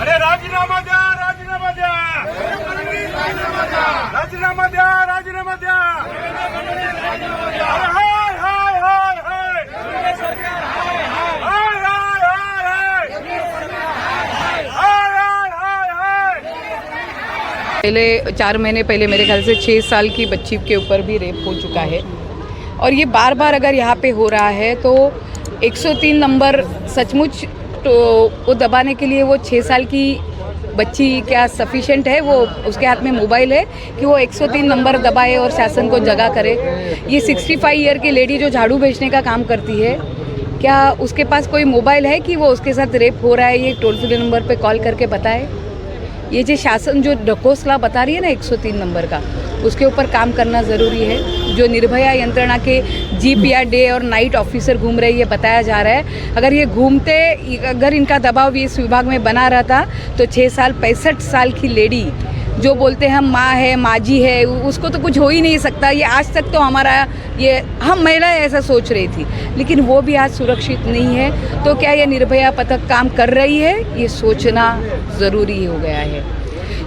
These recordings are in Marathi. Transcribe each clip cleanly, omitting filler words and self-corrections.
अरे राजीनामा द्या, राजीनामा द्या, राजीनामा द्या, राजीनामा द्या. अरे हाय हाय हाय हाय हाय हाय हाय हाय. पहले 4 महीने पहले मेरे ख्याल से 6 साल की बच्ची के ऊपर भी रेप हो चुका है और ये बार बार अगर यहाँ पे हो रहा है तो 103 नंबर सचमुच तो वो दबाने के लिए वो 6 साल की बच्ची क्या सफिशिएंट है? वो उसके हाथ में मोबाइल है कि वो 103 नंबर दबाए और शासन को जगा करे? ये 65 ईयर की लेडी जो झाड़ू बेचने का काम करती है, क्या उसके पास कोई मोबाइल है कि वो उसके साथ रेप हो रहा है ये टोल फ्री नंबर पे कॉल करके बताए? ये जो शासन जो ढकोसला बता रही है ना 103 नंबर का, उसके ऊपर काम करना ज़रूरी है. जो निर्भया यंत्रणा के जीप या डे और नाइट ऑफिसर घूम रहे, ये बताया जा रहा है अगर ये घूमते, अगर इनका दबाव भी इस विभाग में बना रहता तो 6 साल 65 साल की लेडी जो बोलते हैं हम माँ है, माजी है, उसको तो कुछ हो ही नहीं सकता. ये आज तक तो हमारा ये हम महिलाएं ऐसा सोच रही थी, लेकिन वो भी आज सुरक्षित नहीं है. तो क्या ये निर्भया पथक काम कर रही है? ये सोचना ज़रूरी हो गया है.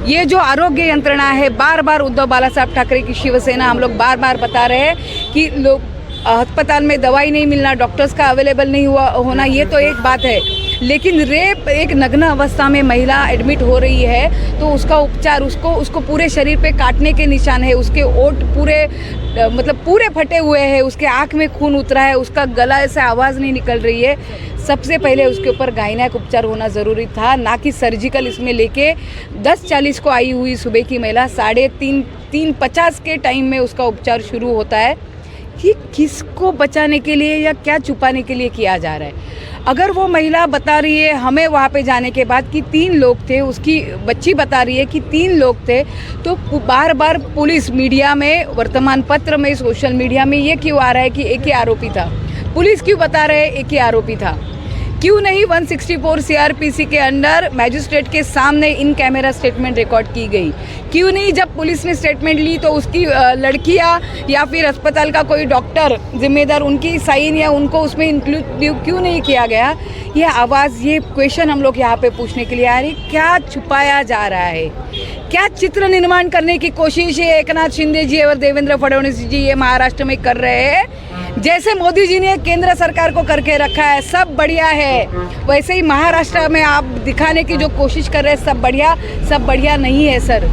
ये जो आरोग्य यंत्रणा है, बार बार उद्धव बाला साहब ठाकरे की शिवसेना, हम लोग बार बार बता रहे हैं कि लोग अस्पताल में दवाई नहीं मिलना, डॉक्टर्स का अवेलेबल नहीं होना, ये तो एक बात है. लेकिन रेप, एक नग्न अवस्था में महिला एडमिट हो रही है तो उसका उपचार, उसको पूरे शरीर पे काटने के निशान है, उसके ओंठ पूरे मतलब पूरे फटे हुए हैं, उसके आँख में खून उतरा है, उसका गला से आवाज़ नहीं निकल रही है. सबसे पहले उसके ऊपर गायनेक उपचार होना ज़रूरी था, ना कि सर्जिकल. इसमें लेके 10:40 को आई हुई सुबह की महिला 3:50 के टाइम में उसका उपचार शुरू होता है. कि किसको बचाने के लिए या क्या छुपाने के लिए किया जा रहा है? अगर वो महिला बता रही है हमें वहाँ पे जाने के बाद कि 3 लोग थे, उसकी बच्ची बता रही है कि 3 लोग थे, तो बार बार पुलिस मीडिया में, वर्तमान पत्र में, सोशल मीडिया में ये क्यों आ रहा है कि एक ही आरोपी था? पुलिस क्यों बता रहे हैं एक ही आरोपी था? क्यों नहीं 164 सीआरपीसी के अंडर मैजिस्ट्रेट के सामने इन कैमरा स्टेटमेंट रिकॉर्ड की गई? क्यों नहीं जब पुलिस ने स्टेटमेंट ली तो उसकी लड़कियां या फिर अस्पताल का कोई डॉक्टर जिम्मेदार, उनकी साइन या उनको उसमें इंक्लूड क्यों नहीं किया गया? ये आवाज़, ये क्वेश्चन हम लोग यहाँ पे पूछने के लिए आ रही. क्या छुपाया जा रहा है? क्या चित्र निर्माण करने की कोशिश है एकनाथ शिंदे जी और देवेंद्र फडणवीस जी ये महाराष्ट्र में कर रहे हैं? जैसे मोदी जी ने केंद्र सरकार को करके रखा है सब बढ़िया है, वैसे ही महाराष्ट्र में आप दिखाने की जो कोशिश कर रहे हैं सब बढ़िया नहीं है सर.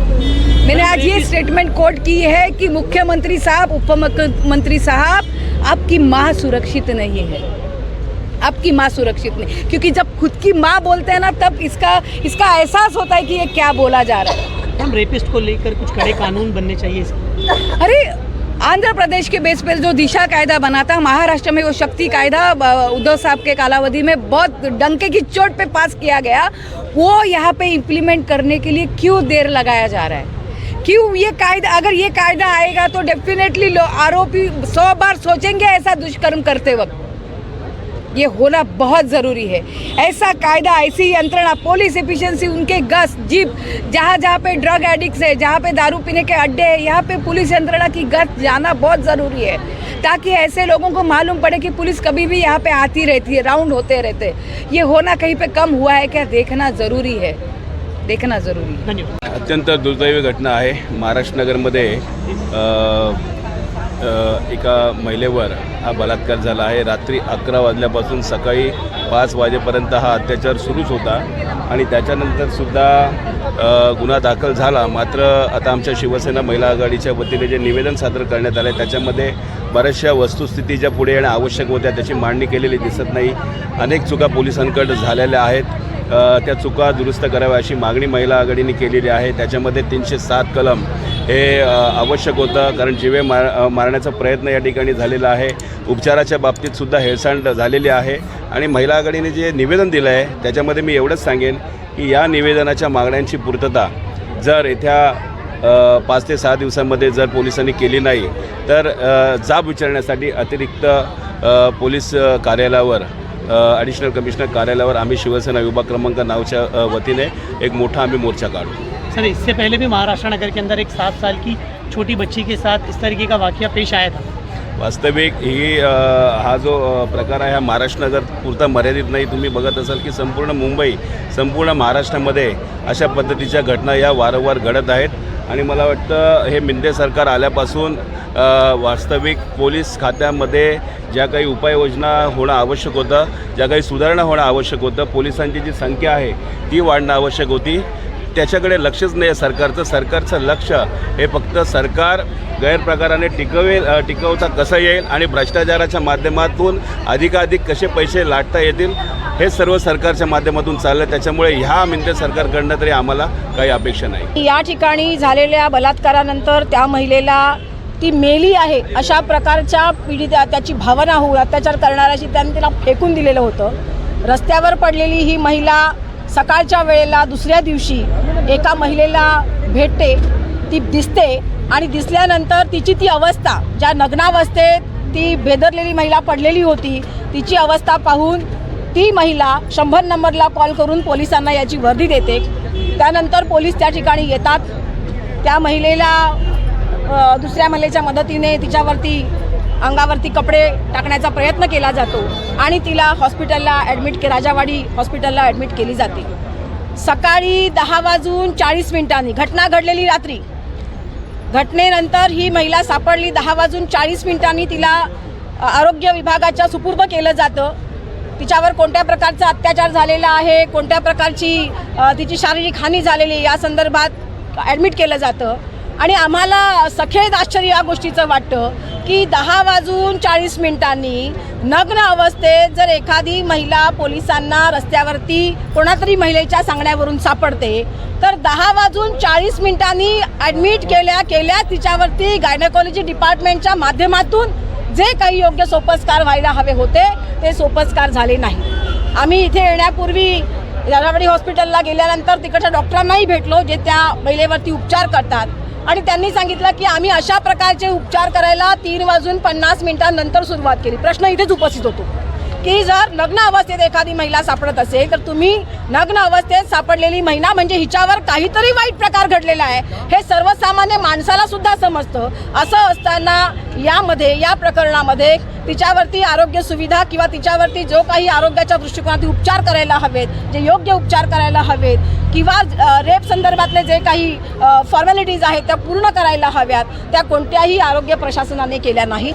मैंने आज ये स्टेटमेंट कोट की है कि मुख्यमंत्री साहब, उप मुख्यमंत्री साहब, आपकी माँ सुरक्षित नहीं है, आपकी माँ सुरक्षित नहीं. क्योंकि जब खुद की माँ बोलते हैं ना तब इसका एहसास होता है कि ये क्या बोला जा रहा है. हम रेपिस्ट को लेकर कुछ कड़े कानून बनने चाहिए. अरे आंध्र प्रदेश के बेस पर जो दिशा कायदा बना था, महाराष्ट्र में वो शक्ति कायदा उद्धव साहब के कालावधि में बहुत डंके की चोट पे पास किया गया, वो यहाँ पे इम्प्लीमेंट करने के लिए क्यों देर लगाया जा रहा है? क्यों ये कायदा, अगर ये कायदा आएगा तो डेफिनेटली आरोपी 100 बार सोचेंगे ऐसा दुष्कर्म करते वक्त. ये होना बहुत ज़रूरी है. ऐसा कायदा, ऐसी यंत्रणा, पुलिस एफिशिएंसी, उनके गश्त, जीप, जहाँ पे ड्रग एडिक्ट्स है, जहाँ पे दारू पीने के अड्डे हैं, यहाँ पे पुलिस यंत्रणा की गश्त जाना बहुत ज़रूरी है, ताकि ऐसे लोगों को मालूम पड़े कि पुलिस कभी भी यहाँ पे आती रहती है, राउंड होते रहते. ये होना कहीं पे कम हुआ है क्या? देखना ज़रूरी है, देखना ज़रूरी है. धन्यवाद. अत्यंत दुर्दैवी घटना आहे. महाराष्ट्र नगरमध्ये एका महिलेवर हा बलात्कार झाला आहे. रात्री 11 वाजल्यापासून सकाळी 5 वाजेपर्यंत हा अत्याचार सुरूच होता आणि त्याच्यानंतरसुद्धा गुन्हा दाखल झाला. मात्र आता आमच्या शिवसेना महिला आघाडीच्या वतीने जे निवेदन सादर करण्यात आले त्याच्यामध्ये बऱ्याचशा वस्तुस्थिती ज्या पुढे येणं आवश्यक होत्या त्याची मांडणी केलेली दिसत नाही. अनेक चुका पोलिसांकडे झालेल्या आहेत, त्या चुका दुरुस्त कराव्या अशी मागणी महिला आघाडीने केलेली आहे. त्याच्यामध्ये 307 कलम हे आवश्यक होतं, कारण जीवे मारण्याचा प्रयत्न या ठिकाणी झालेला आहे. उपचाराच्या बाबतीतसुद्धा हेळसांड झालेली आहे आणि महिला आघाडीने जे निवेदन दिलं आहे त्याच्यामध्ये मी एवढंच सांगेन की या निवेदनाच्या मागण्यांची पूर्तता जर येत्या 5 ते 6 दिवसांमध्ये जर पोलिसांनी केली नाही तर जाब विचारण्यासाठी अतिरिक्त पोलीस कार्यालयावर, ॲडिशनल कमिश्नर कार्यालयावर आम्ही शिवसेना विभाग क्रमांक 9च्या वतीने एक मोठा आम्ही मोर्चा काढू. सर, इससे पहले भी महाराष्ट्र नगर के अंदर एक 7 साल की छोटी बच्ची के साथ इस तरीके का वाकया पेश आया था. वास्तविक ही हा जो प्रकार आहे हा महाराष्ट्रनगर पुरता मर्यादित नाही. तुम्ही बघत असाल की संपूर्ण मुंबई, संपूर्ण महाराष्ट्रामध्ये अशा पद्धतीच्या घटना या वारंवार घडत आहेत. आणि मला वाटतं हे मिंदे सरकार आल्यापासून वास्तविक पोलीस खात्यामध्ये ज्या काही उपाययोजना होणं आवश्यक होतं, ज्या काही सुधारणा होणं आवश्यक होतं, पोलिसांची जी संख्या आहे ती वाढणं आवश्यक होती, त्याच्याकडे लक्षच नाही आहे सरकारचं. सरकारचं लक्ष हे फक्त सरकार गैरप्रकाराने टिकवता कसं येईल आणि भ्रष्टाचाराच्या माध्यमातून अधिकाधिक कसे पैसे लाटता येतील हे सर्व सरकारच्या माध्यमातून चाललं. त्याच्यामुळे ह्या मिंदे सरकारकडनं तरी आम्हाला काही अपेक्षा नाही. या ठिकाणी झालेल्या बलात्कारानंतर त्या महिलेला ती मेली आहे अशा प्रकारच्या पीडिता त्याची भावना होऊन अत्याचार करणाऱ्याशी त्यांनी तिला फेकून दिलेलं होतं. रस्त्यावर पडलेली ही महिला सकाळच्या वेळेला दुसऱ्या दिवशी एका महिलेला भेटते, ती दिसते आणि दिसल्यानंतर तिची ती अवस्था, ज्या नग्नावस्थेत ती भेदरलेली महिला पडलेली होती, तिची अवस्था पाहून ती महिला 100 नंबरला कॉल करून पोलिसांना याची वर्दी देते. त्यानंतर पोलीस त्या ठिकाणी येतात. त्या महिलेला दुसऱ्या महिलेच्या मदतीने तिच्यावरती अंगावरती कपडे टाकण्याचा प्रयत्न केला जातो आणि तिला हॉस्पिटलला राजावाडी हॉस्पिटलला ॲडमिट केली जाते. सकाळी 10:40 घटना घडलेली रात्री. घटनेनंतर ही महिला सापडली. 10:40 तिला आरोग्य विभागाच्या सुपूर्द केलं जातं. तिच्यावर कोणत्या प्रकारचा अत्याचार झालेला आहे, कोणत्या प्रकारची तिची शारीरिक हानी झालेली या संदर्भात ॲडमिट केलं जातं. आणि आम्हाला सखेद आश्चर्य या गोष्टीचं वाटतं की 10:40 नग्न अवस्थेत जर एखादी महिला पोलिसांना रस्त्यावरती कोणातरी महिलेच्या सांगण्यावरून सापडते तर 10:40 ॲडमिट केल्या तिच्यावरती गायनेकॉलॉजी डिपार्टमेंटच्या माध्यमातून जे काही योग्य सोपस्कार व्हायला हवे होते ते सोपस्कार झाले नाही. आम्ही इथे येण्यापूर्वी राजावाडी हॉस्पिटलला गेल्यानंतर तिकडच्या डॉक्टरांनाही भेटलो जे त्या महिलेवरती उपचार करतात आणि त्यांनी सांगितलं की आम्ही अशा प्रकारचे उपचार करायला 3:50 सुरुवात केली. प्रश्न इथेच उपस्थित होतो की जर नग्न अवस्थेत एखादी महिला सापडत असेल तर तुम्ही नग्न अवस्थेत सापडलेली महिला म्हणजे हिच्यावर काहीतरी वाईट प्रकार घडलेला आहे हे सर्वसामान्य माणसाला सुद्धा समजतं. असं असताना या प्रकरणामध्ये तिच्यावरती आरोग्य सुविधा किंवा तिच्यावरती जो काही आरोग्याच्या दृष्टिकोनातून उपचार करायला हवेत, जे योग्य उपचार करायला हवेत किंवा रेप संदर्भातले जे काही फॉर्मॅलिटीज आहेत त्या पूर्ण करायला हव्यात, त्या कोणत्याही आरोग्य प्रशासनाने केल्या नाहीत.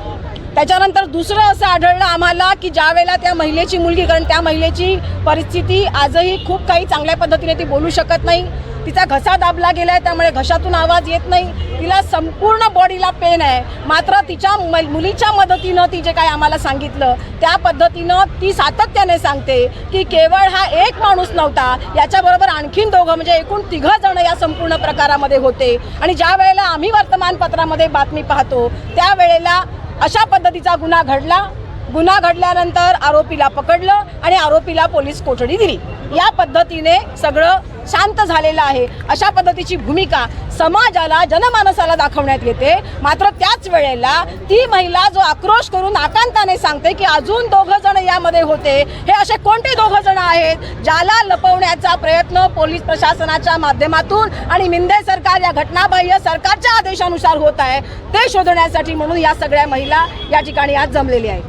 त्याच्यानंतर दुसरं असं आढळलं आम्हाला की ज्या वेळेला त्या महिलेची मुलगी, कारण त्या महिलेची परिस्थिती आजही खूप काही चांगल्या पद्धतीने ती बोलू शकत नाही, तिचा घसा दाबला गेला आहे त्यामुळे घशातून आवाज येत नाही, तिला संपूर्ण बॉडीला पेन आहे. मात्र तिच्या मुलीच्या मदतीनं ती जे काय आम्हाला सांगितलं त्या पद्धतीनं ती सातत्याने सांगते की केवळ हा एक माणूस नव्हता, याच्याबरोबर आणखीन दोघं म्हणजे एकूण 3 जण या संपूर्ण प्रकारामध्ये होते. आणि ज्या वेळेला आम्ही वर्तमानपत्रामध्ये बातमी पाहतो त्यावेळेला अशा पद्धतीचा गुन्हा घडला. गुन्हा घडल्यानंतर आरोपीला पकडलं आणि आरोपीला पोलीस कोठडी दिली. या पद्धतीने सगळं शांत झालेलं आहे. अशा पद्धतीची भूमिका समाजाला, जनमानसाला दाखवण्यात येते. मात्र त्याच वेळेला ती महिला जो आक्रोश करून आकांताने सांगते की अजून 2 जण यामध्ये होते, हे असे कोणते 2 जण आहेत ज्याला लपवण्याचा प्रयत्न पोलीस प्रशासनाच्या माध्यमातून आणि मिंदे सरकार या घटनाबाह्य सरकारच्या आदेशानुसार होत आहे ते शोधण्यासाठी म्हणून या सगळ्या महिला या ठिकाणी आज जमलेल्या आहेत.